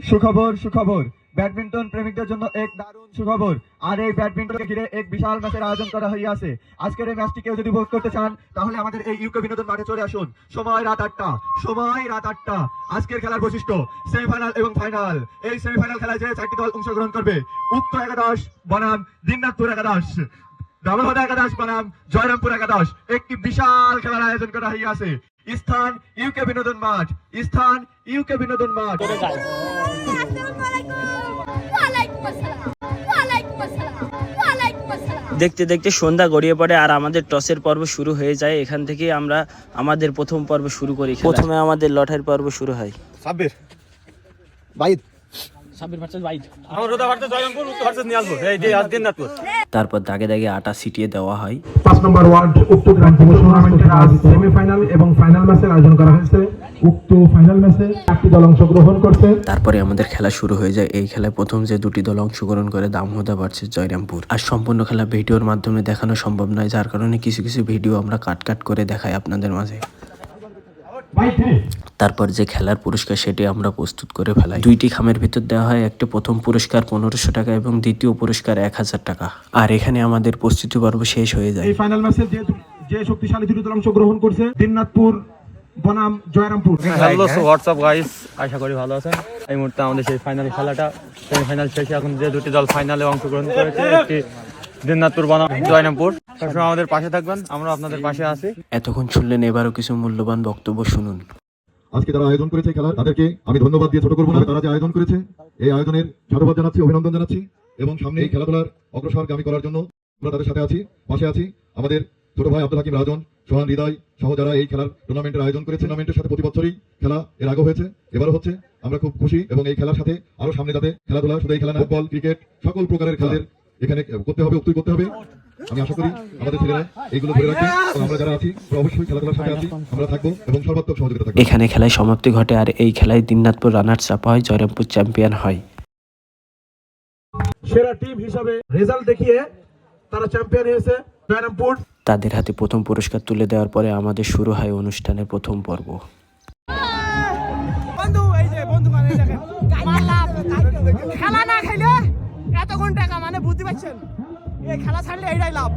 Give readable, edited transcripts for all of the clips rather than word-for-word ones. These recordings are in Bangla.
সুখবর সুখবর ব্যাডমিন্টন প্রেমিকদের জন্য এক দারুণ সুখবর। আর এই ব্যাডমিন্টনকে ঘিরে এক বিশাল ম্যাচের আয়োজন করা হইয়াছে। আজকের এই ম্যাচটি কেউ যদি উপভোগ করতে চান তাহলে আমাদের এই ইউকে বিনোদন মাঠে চলে আসুন। সময় রাত 8টা। আজকের খেলার বৈশিষ্ট্য সেমিফাইনাল এবং ফাইনাল। এই সেমিফাইনাল খেলায় যে 4টি দল অংশগ্রহণ করবে উক্ত একাদশ বনাম দিনাজপুর একাদশ, দামোহদা একাদশ বনাম জয়রামপুর একাদশ। একটি বিশাল খেলার আয়োজন করা হইয়াছে। স্থান ইউকে বিনোদন মাঠ, স্থান ইউকে বিনোদন মাঠ। দেখতে দেখতে সন্ধ্যা গড়িয়ে পড়ে আর আমাদের টসের পর্ব শুরু হয়ে যায়। এখান থেকে আমরা আমাদের প্রথম পর্ব শুরু করি। প্রথমে আমাদের লটারির পর্ব শুরু হয়। সাব্বির বাইদ তারপর দাগে দাগে আটা ছিটিয়ে দেওয়া হয়। 5 নম্বর ওয়ার্ড উক্ত গ্রাম যুব টুর্নামেন্টের আজ সেমিফাইনাল এবং ফাইনাল ম্যাচের আয়োজন করা হয়েছে। উক্ত ফাইনাল ম্যাচে 4টি দল অংশগ্রহণ করছে। তারপরে আমাদের খেলা শুরু হয়ে যায়। এই খেলায় প্রথম যে 2টি দল অংশগ্রহণ করে দামোহদা ভার্সেস জয়রামপুর। আর সম্পূর্ণ খেলা ভিডিওর মাধ্যমে দেখানো সম্ভব নয়, যার কারণে কিছু কিছু ভিডিও আমরা কাট করে দেখাই আপনাদের মাঝে। তারপর যে খেলার পুরস্কার সেটি আমরা প্রস্তুত করে ফেলাই। 2টি খামের ভিতর দেওয়া হয়। একটা প্রথম পুরস্কার 1500 টাকা এবং দ্বিতীয় পুরস্কার 1000 টাকা। আর এখানে আমাদের প্রস্তুতি পর্ব শেষ হয়ে যায়। এই ফাইনাল ম্যাচে যে শক্তিশালী 2টি দল অংশগ্রহণ করছে দিনাজপুর বনাম Jayrampur. Hello, so WhatsApp guys, আশা করি ভালো আছেন। এই মুহূর্তে আমাদের সেই ফাইনাল খেলাটা সেমিফাইনাল শেষে এখন যে 2টি দল ফাইনালে অংশগ্রহণ করেছে, একটি দিনাজপুর বনাম জয়রামপুর। সবসময় আমাদের পাশে থাকবেন, আমরা আপনাদের পাশে আছি। এতক্ষণ শুনলেন, এবারও কিছু মূল্যবান বক্তব্য শুনুন। আজকে তারা আয়োজন করেছে খেলা, তাদেরকে আমি ধন্যবাদ দিয়ে ছোট করবো না। তারা যে আয়োজন করেছে এই আয়োজনের সাধুবাদ জানাচ্ছি, অভিনন্দন জানাচ্ছি এবং সামনে এই খেলাধুলার অগ্রসরগামী করার জন্য আমরা তাদের সাথে আছি, পাশে আছি। আমাদের ছোট ভাই আব্দুল হাকিম রাজন, সোহান হৃদয় সহ যারা এই খেলার টুর্নামেন্টের আয়োজন করেছে। টুর্নামেন্টের সাথে প্রতি বছরই খেলা এর আগে হয়েছে, এবারও হচ্ছে। আমরা খুব খুশি এবং এই খেলার সাথে আরো সামনে যাতে খেলাধুলা, শুধু এই খেলা না, ফুটবল, ক্রিকেট, সকল প্রকারের খেলাদের এখানে করতে হবে, উত্তর করতে হবে। আমি আশা করি আমাদের ছেলেরা এইগুলো ধরে রাখবে এবং আমরা যারা আছি অবশ্যই খেলাধুলার সাথে আছি, আমরা থাকবো এবং সর্বাত্মক সহযোগিতা থাকবে। এখানে খেলায় সমাপ্তি ঘটে আর এই খেলায় দিনাজপুর রানার্স আপ হয়, জয়রামপুর চ্যাম্পিয়ন হয়। সেরা টিম হিসাবে রেজাল্ট দেখিয়ে তারা চ্যাম্পিয়ন হয়েছে জয়রামপুর। তাদের হাতে প্রথম পুরস্কার তুলে দেওয়ার পরে আমাদের শুরু হয় অনুষ্ঠানের প্রথম পর্ব। খেলা না খেলে এতক্ষণ টাকা মানে বুঝতে পারছেন, এই খেলা ছাড়লে এইটাই লাভ।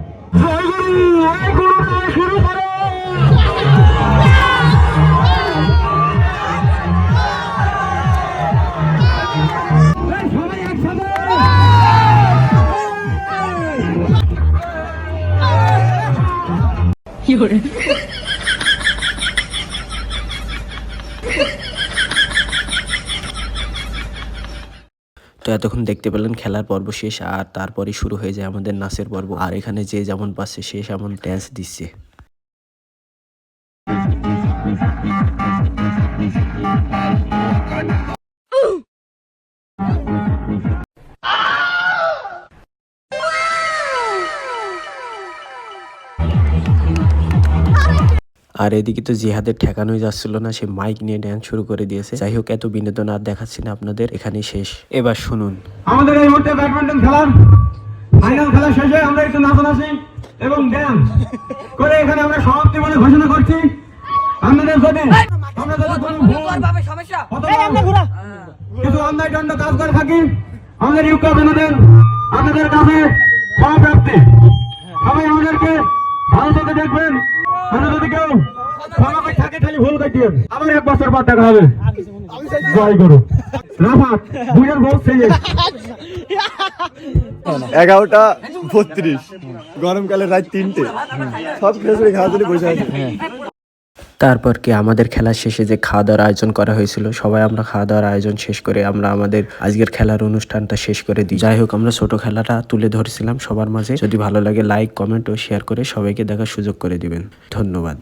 শুরু করে কি করে তো এতক্ষণ দেখতে পেলেন খেলার পর্ব শেষ, আর তারপরে শুরু হয়ে যায় আমাদের নাচের পর্ব। আর এখানে যে যেমন পাচ্ছে সে সেমন ড্যান্স দিচ্ছে। আর এদিকে তো জিহাদের ঠেকানোই যাচ্ছিল না, সে মাইক নিয়ে ড্যান্স শুরু করে দিয়েছে। যাই হোক, এত বিনোদন আর দেখাচ্ছি না আপনাদের, এখানেই শেষ। এবার শুনুন, আমাদের এই মুহূর্তে ব্যাডমিন্টন খেলার ফাইনাল খেলা শেষে আমরা একটু নাচানাচি এবং ড্যান্স করে এখানে আমরা সমাপ্তি বলে ঘোষণা করছি। আপনাদের যদি কিছু অন্যায় দণ্ড কাজ করে থাকি, আমাদের ইউকে বিনোদন আপনাদের কাছে সহপ্রাপ্তি। সবাই আমাদেরকে ভালো চোখে দেখবেন। যদি কেউ থাকে খালি ভুল কাটিয়ে আবার 1 বছর পর দেখা হবে। জয় করো রাফাত বুঝের বহুত সেই 11:32 গরমকালে রাত 3টে, সব খেয়ে খাওয়া দিলে বসে আছে। তারপর কি আমাদের খেলা শেষে যে খাওয়া দাওয়ার আয়োজন করা হয়েছিল, সবাই আমরা খাওয়া দাওয়ার আয়োজন শেষ করে আমরা আমাদের আজকের খেলার অনুষ্ঠানটা শেষ করে দিই। যাই হোক, আমরা ছোট খেলাটা তুলে ধরেছিলাম সবার মাঝে। যদি ভালো লাগে লাইক, কমেন্ট ও শেয়ার করে সবাইকে দেখার সুযোগ করে দিবেন। ধন্যবাদ।